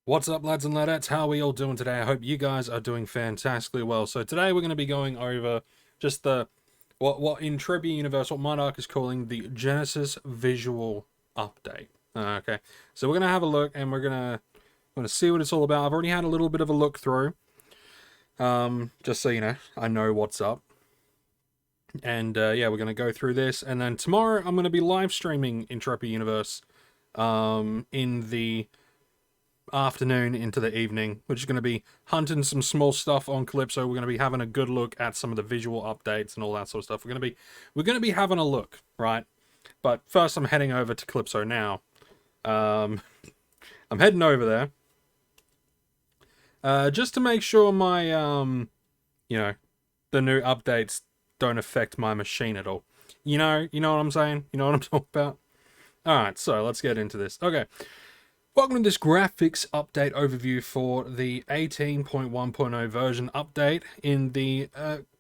What's up, lads and ladettes? How are we all doing today? I hope you guys are doing fantastically well. So today we're going to be going over just the what in Entropia Universe, what Monarch is calling the Genesis Visual Update. Okay, so we're going to have a look and we're gonna see what it's all about. I've already had a little bit of a look through, just so you know, I know what's up. And yeah, we're going to go through this, and then tomorrow I'm going to be live streaming Entropia Universe, in the afternoon into the evening. We're just going to be hunting some small stuff on Calypso. We're going to be having a good look at some of the visual updates and all that sort of stuff. We're going to be having a look, right? But first, I'm heading over to Calypso now. I'm heading over there, just to make sure my you know, the new updates don't affect my machine at all. You know what I'm saying? You know what I'm talking about? All right, so let's get into this. Okay. Welcome to this graphics update overview for the 18.1.0 version update in the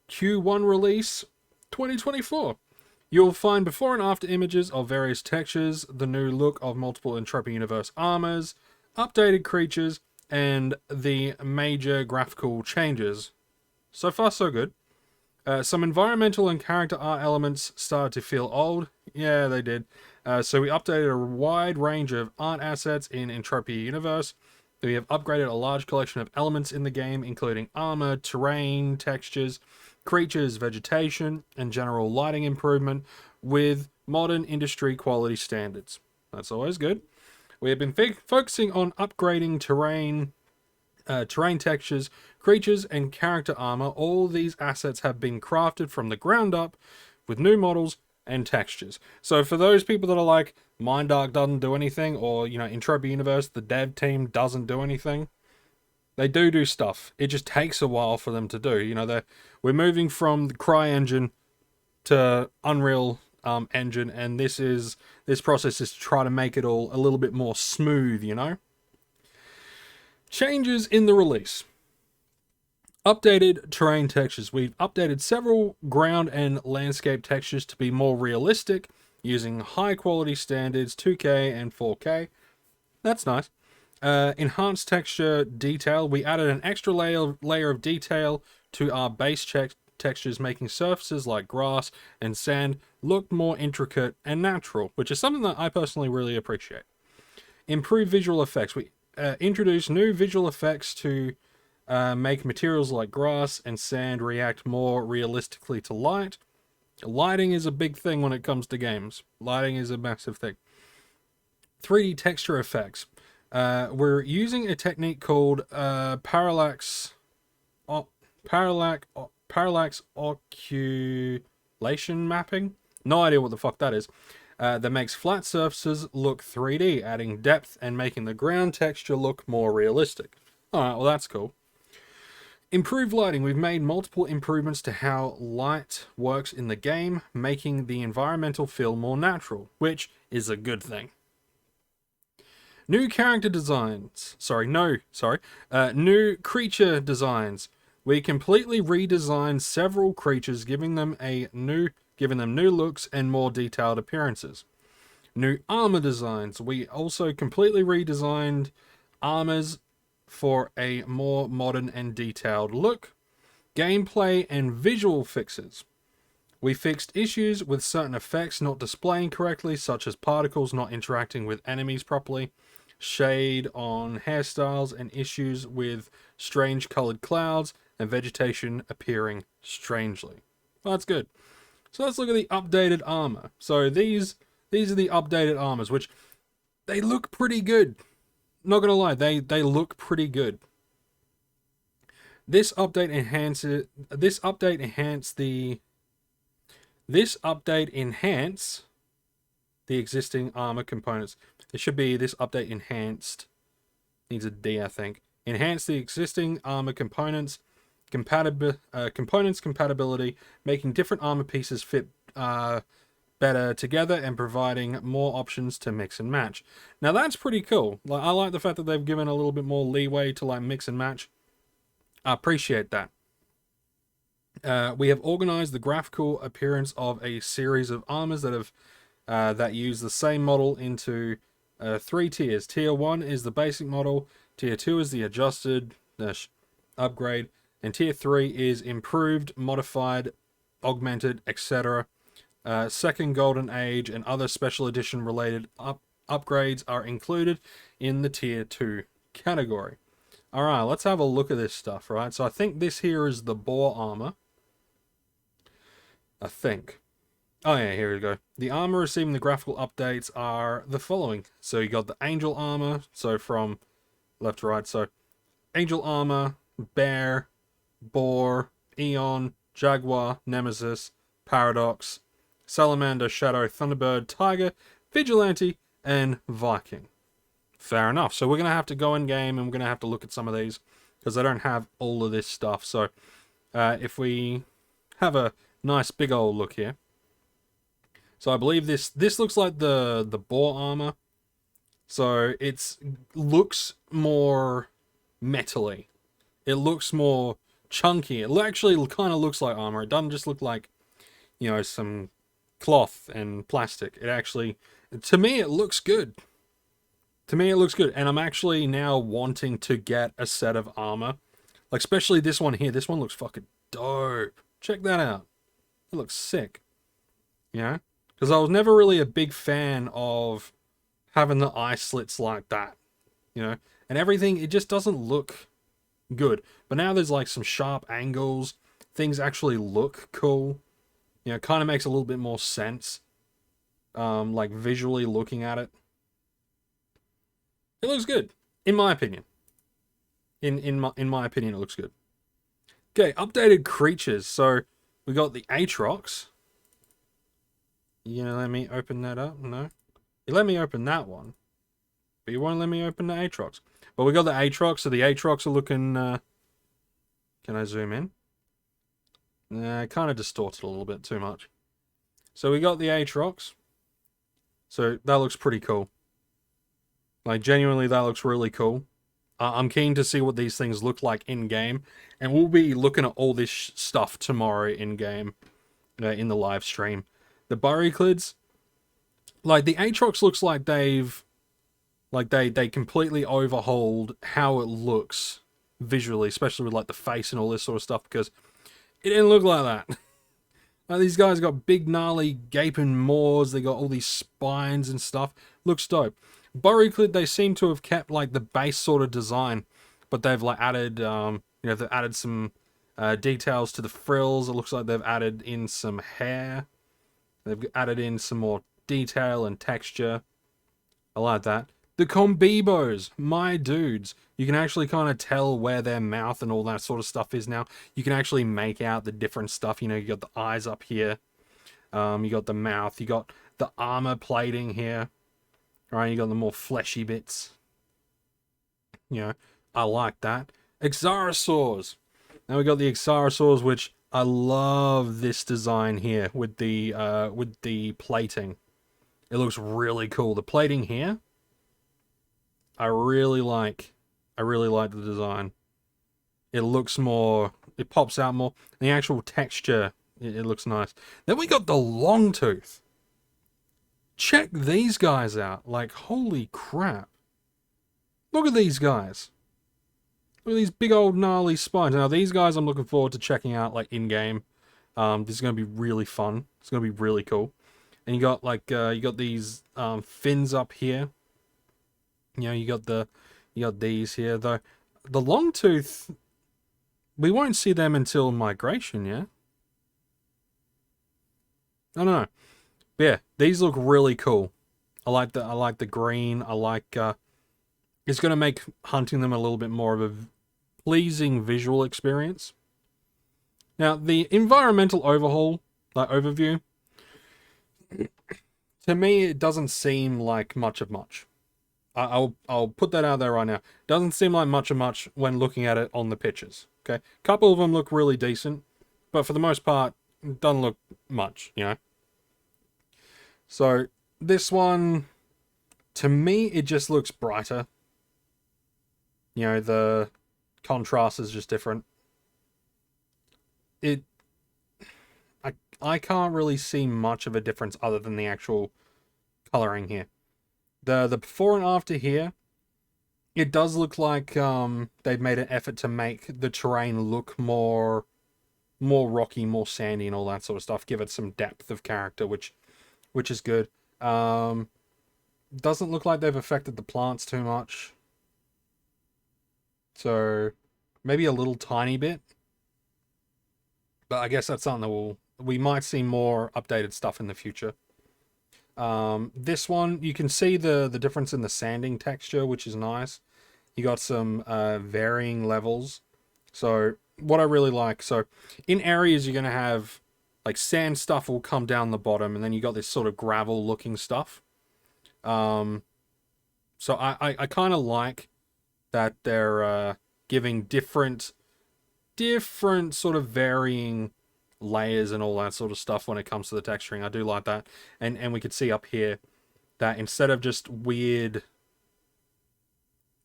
Q1 release 2024. You'll find before and after images of various textures, the new look of multiple Entropia Universe armors, updated creatures, and the major graphical changes. So far, so good. Some environmental and character art elements started to feel old. Yeah, they did. So we updated a wide range of art assets in Entropia Universe. We have upgraded a large collection of elements in the game, including armor, terrain, textures, creatures, vegetation, and general lighting improvement with modern industry quality standards. That's always good. We have been focusing on upgrading terrain textures, creatures, and character armor. All these assets have been crafted from the ground up with new models and textures. So for those people that are like, Mindark doesn't do anything, or, Entropia Universe, the dev team doesn't do anything, they do stuff. It just takes a while for them to do. We're moving from the CryEngine to Unreal Engine, and this process is to try to make it all a little bit more smooth. Changes in the release. Updated terrain textures. We've updated several ground and landscape textures to be more realistic using high quality standards 2K and 4K. That's nice. Enhanced texture detail. We added an extra layer of detail to our base textures, making surfaces like grass and sand look more intricate and natural, which is something that I personally really appreciate. Improved visual effects. We introduced new visual effects to make materials like grass and sand react more realistically to light. Lighting is a big thing when it comes to games. Lighting is a massive thing. 3D texture effects. We're using a technique called parallax occultation mapping. No idea what the fuck that is. That makes flat surfaces look 3D, adding depth and making the ground texture look more realistic. Alright, well that's cool. Improved lighting. We've made multiple improvements to how light works in the game, making the environmental feel more natural, which is a good thing. New character designs. New creature designs. We completely redesigned several creatures, giving them new looks and more detailed appearances. New armor designs. We also completely redesigned armors for a more modern and detailed look. Gameplay and visual fixes. We fixed issues with certain effects not displaying correctly, such as particles not interacting with enemies properly, shade on hairstyles, and issues with strange colored clouds and vegetation appearing strangely. Well, that's good. So let's look at the updated armor. So these are the updated armors, which they look pretty good. Not gonna lie, they look pretty good. This update enhanced the existing armor components. It should be this update enhanced. Needs a D, I think. Enhance the existing armor components compatibility, making different armor pieces fit better together and providing more options to mix and match. Now that's pretty cool. I like the fact that they've given a little bit more leeway to mix and match. I appreciate that. We have organized the graphical appearance of a series of armors that use the same model into Three tiers. Tier 1 is the basic model, Tier 2 is the adjusted upgrade, and Tier 3 is improved, modified, augmented, etc. Second Golden Age and other special edition related upgrades are included in the Tier 2 category. Alright, let's have a look at this stuff, right? So I think this here is the boar armor. I think. Oh yeah, here we go. The armor receiving the graphical updates are the following. So you got the angel armor, so from left to right, so angel armor, bear, boar, eon, jaguar, nemesis, paradox, salamander, shadow, thunderbird, tiger, vigilante, and viking. Fair enough. So we're going to have to go in game and we're going to have to look at some of these because I don't have all of this stuff. So if we have a nice big old look here. So I believe this looks like the boar armor. So it looks more metally. It looks more chunky. It actually kind of looks like armor. It doesn't just look like, you know, some cloth and plastic. It actually, to me, it looks good. To me, it looks good. And I'm actually now wanting to get a set of armor. Like, especially this one here. This one looks fucking dope. Check that out. It looks sick. Yeah? Because I was never really a big fan of having the eye slits like that. You know? And everything, it just doesn't look good. But now there's like some sharp angles. Things actually look cool. You know, it kind of makes a little bit more sense. Like visually looking at it. It looks good, in my opinion. In my opinion, it looks good. Okay, updated creatures. So we got the Aatrox. You gonna let me open that up? No. You let me open that one, but you won't let me open the Aatrox. But we got the Aatrox. So the Aatrox are looking. Can I zoom in? Nah, kind of distorted a little bit too much. So we got the Aatrox. So that looks pretty cool. Like, genuinely, that looks really cool. I'm keen to see what these things look like in-game. And we'll be looking at all this stuff tomorrow in-game. In the live stream. The Burryclids. Like, the Aatrox looks like they've... Like, they completely overhauled how it looks visually. Especially with, like, the face and all this sort of stuff. Because it didn't look like that. Like, these guys got big, gnarly, gaping maws. They got all these spines and stuff. Looks dope. Burryclid, they seem to have kept like the base sort of design, but they've like added, you know, they've added some details to the frills. It looks like they've added in some hair. They've added in some more detail and texture. I like that. The Combibos, my dudes. You can actually kind of tell where their mouth and all that sort of stuff is now. You can actually make out the different stuff. You know, you got the eyes up here. You got the mouth. You got the armor plating here. Right, you got the more fleshy bits. You know, I like that. Exarosaurs. Now we got the Exarosaurs, which I love this design here with the plating. It looks really cool. The plating here, I really like the design. It looks more, it pops out more. The actual texture, it looks nice. Then we got the Longtooth. Check these guys out. Like, holy crap. Look at these guys. Look at these big old gnarly spines. Now, these guys I'm looking forward to checking out, like, in-game. This is going to be really fun. It's going to be really cool. And you got, like, you got these fins up here. You know, you got these here. The Longtooth, we won't see them until migration, yeah? I don't know. But yeah, these look really cool. I like the green. I like it's gonna make hunting them a little bit more of a pleasing visual experience. Now, the environmental overhaul, like overview, to me it doesn't seem like much of much. I'll put that out there right now. Doesn't seem like much of much when looking at it on the pictures. Okay, a couple of them look really decent, but for the most part, it doesn't look much. You know. So, this one, to me, it just looks brighter. You know, the contrast is just different. I can't really see much of a difference other than the actual coloring here. The before and after here, it does look like they've made an effort to make the terrain look more rocky, more sandy, and all that sort of stuff. Give it some depth of character, which is good. Doesn't look like they've affected the plants too much. So maybe a little tiny bit. But I guess that's something that we might see more updated stuff in the future. This one, you can see the difference in the sanding texture, which is nice. You got some varying levels. So what I really like, so in areas you're going to have like sand stuff will come down the bottom, and then you got this sort of gravel looking stuff. So I kind of like that they're giving different sort of varying layers and all that sort of stuff when it comes to the texturing. I do like that. And we could see up here that instead of just weird,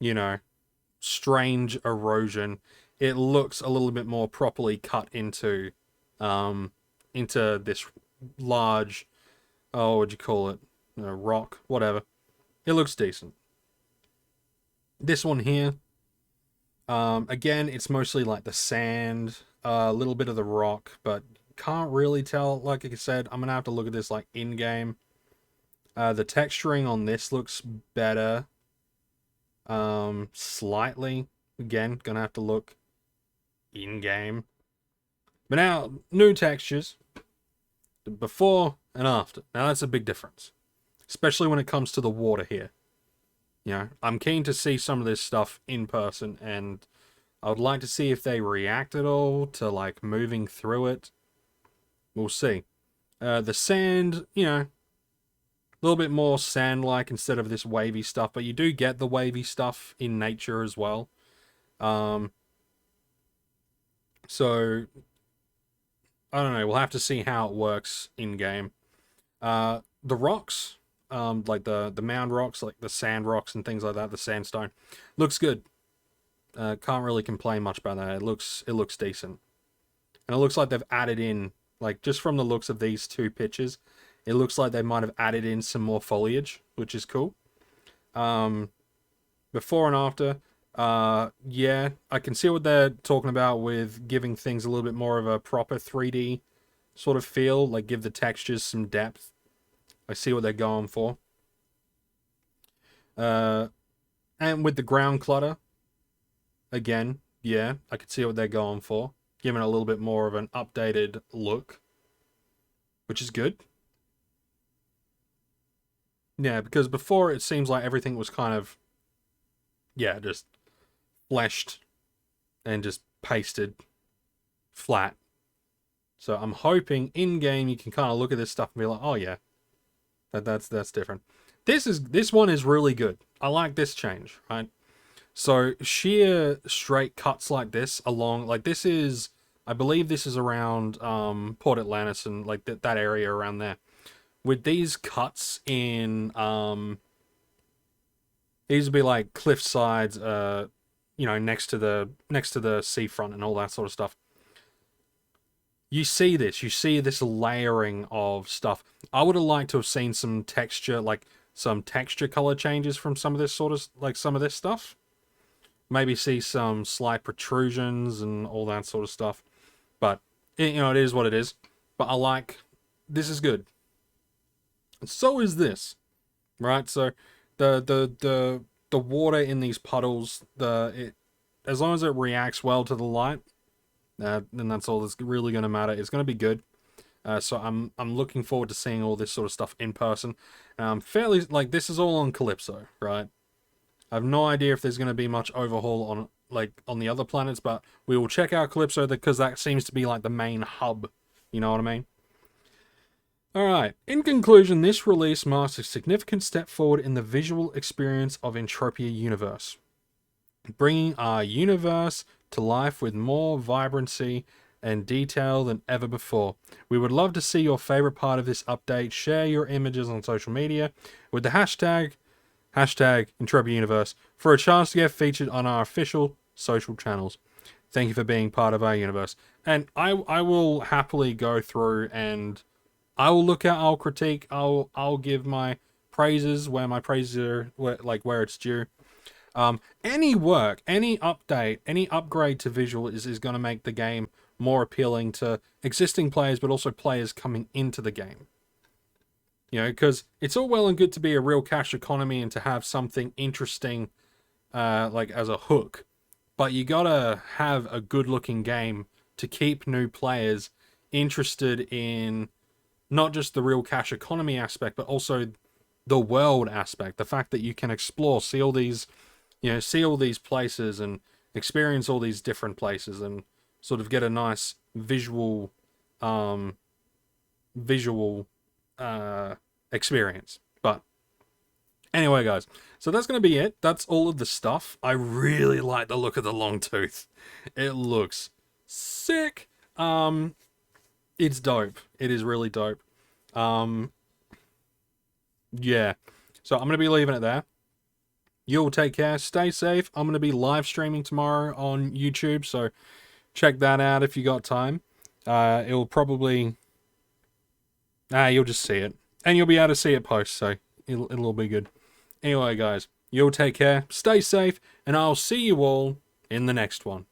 you know, strange erosion, it looks a little bit more properly cut into this large, oh, what'd you call it? Rock, whatever. It looks decent. This one here, again, it's mostly like the sand, a little bit of the rock, but can't really tell. Like I said, I'm gonna have to look at this like in game. The texturing on this looks better, slightly. Again, gonna have to look in game. But now, new textures, before and after. Now that's a big difference, especially when it comes to the water here. You know, I'm keen to see some of this stuff in person, and I would like to see if they react at all to, like, moving through it. We'll see. The sand, you know, a little bit more sand-like instead of this wavy stuff, but you do get the wavy stuff in nature as well. So, I don't know, we'll have to see how it works in-game. The rocks, like the mound rocks, like the sand rocks and things like that, the sandstone, looks good. Can't really complain much about that. It looks decent. And it looks like they've added in, like, just from the looks of these two pictures, it looks like they might have added in some more foliage, which is cool. Before and after, yeah, I can see what they're talking about with giving things a little bit more of a proper 3D sort of feel, like give the textures some depth. I see what they're going for. And with the ground clutter, again, yeah, I could see what they're going for. Giving it a little bit more of an updated look, which is good. Yeah, because before it seems like everything was kind of, yeah, just fleshed and just pasted flat. So I'm hoping in-game you can kind of look at this stuff and be like, oh yeah, that's different. This one is really good. I like this change, right? So sheer straight cuts like this along, like this is, I believe this is around Port Atlantis and like that area around there. With these cuts in, these would be like cliff sides, you know, next to the seafront and all that sort of stuff. You see this layering of stuff. I would have liked to have seen some texture, like some texture color changes from some of this sort of, like some of this stuff. Maybe see some slight protrusions and all that sort of stuff. But, you know, it is what it is. But I like, this is good. So is this, right? So the water in these puddles, as long as it reacts well to the light, then that's all that's really going to matter. It's going to be good. So I'm looking forward to seeing all this sort of stuff in person. Fairly, like, this is all on Calypso, right? I have no idea if there's going to be much overhaul on the other planets, but we will check out Calypso because that seems to be like the main hub. You know what I mean? Alright, in conclusion, this release marks a significant step forward in the visual experience of Entropia universe, bringing our universe to life with more vibrancy and detail than ever before. We would love to see your favorite part of this update. Share your images on social media with the hashtag Entropia Universe for a chance to get featured on our official social channels. Thank you for being part of our universe. And I will happily go through and I will look at, I'll critique, I'll give my praises where my praises are where it's due. Any work, any update, any upgrade to visual is going to make the game more appealing to existing players, but also players coming into the game. You know, because it's all well and good to be a real cash economy and to have something interesting, like as a hook, but you gotta have a good-looking game to keep new players interested in not just the real cash economy aspect, but also the world aspect. The fact that you can explore, see all these places and experience all these different places and sort of get a nice visual experience. But anyway, guys, so that's going to be it. That's all of the stuff. I really like the look of the long tooth. It looks sick. It's dope. It is really dope. Yeah. So I'm going to be leaving it there. You'll take care. Stay safe. I'm going to be live streaming tomorrow on YouTube, so check that out if you got time. It'll probably... you'll just see it. And you'll be able to see it post, so it'll be good. Anyway, guys, you'll take care. Stay safe, and I'll see you all in the next one.